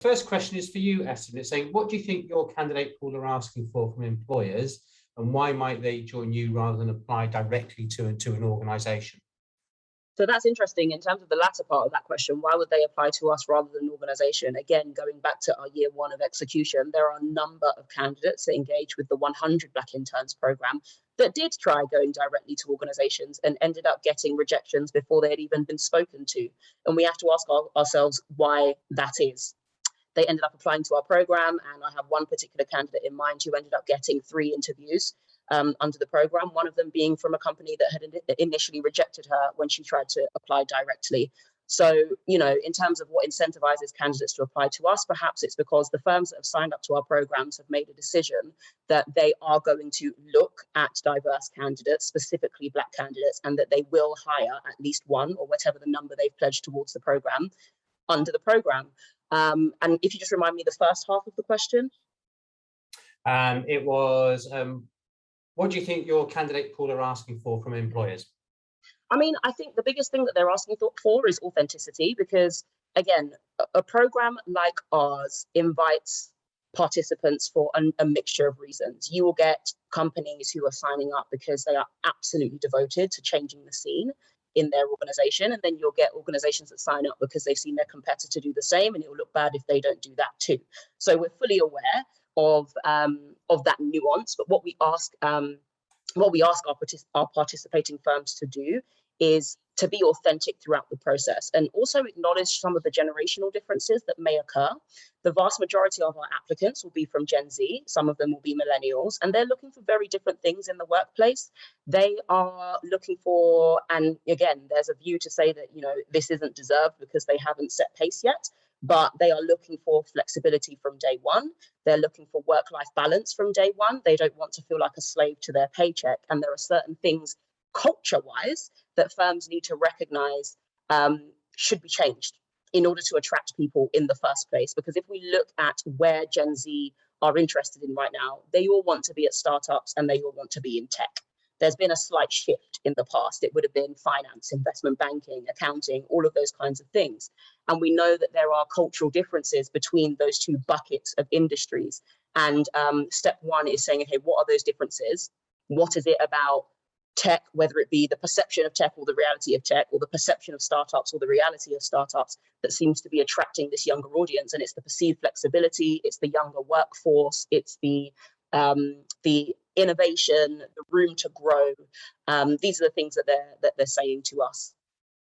First question is for you, Essen. It's saying, what do you think your candidate pool are asking for from employers, and why might they join you rather than apply directly to an organisation? So that's interesting. In terms of the latter part of that question, why would they apply to us rather than an organisation? Again, going back to our year one of execution, there are a number of candidates that engage with the 100 Black Interns programme that did try going directly to organisations and ended up getting rejections before they had even been spoken to. And we have to ask ourselves why that is. They ended up applying to our programme, and I have one particular candidate in mind who ended up getting 3 interviews under the program, one of them being from a company that had initially rejected her when she tried to apply directly. So, you know, in terms of what incentivizes candidates to apply to us, perhaps it's because the firms that have signed up to our programs have made a decision that they are going to look at diverse candidates, specifically Black candidates, and that they will hire at least one, or whatever the number they've pledged towards the program, under the program. And if you just remind me the first half of the question. It was, what do you think your candidate pool are asking for from employers? I mean, I think the biggest thing that they're asking for is authenticity, because, again, a program like ours invites participants for a mixture of reasons. You will get companies who are signing up because they are absolutely devoted to changing the scene in their organization, and then you'll get organizations that sign up because they've seen their competitor do the same, and it will look bad if they don't do that too. So we're fully aware of that nuance, but what we ask our participating firms to do is to be authentic throughout the process, and also acknowledge some of the generational differences that may occur. The vast majority of our applicants will be from Gen Z, some of them will be millennials, and they're looking for very different things in the workplace. They are looking for, and again, there's a view to say that, you know, this isn't deserved because they haven't set pace yet, but they are looking for flexibility from day one. They're looking for work-life balance from day one. They don't want to feel like a slave to their paycheck. And there are certain things culture-wise that firms need to recognize should be changed in order to attract people in the first place. Because if we look at where Gen Z are interested in right now, they all want to be at startups and they all want to be in tech. There's been a slight shift in the past. It would have been finance, investment banking, accounting, all of those kinds of things. And we know that there are cultural differences between those two buckets of industries. And step one is saying, okay, what are those differences? What is it about tech, whether it be the perception of tech or the reality of tech, or the perception of startups or the reality of startups, that seems to be attracting this younger audience? And it's the perceived flexibility, it's the younger workforce, it's the innovation, the room to grow. These are the things that they're saying to us.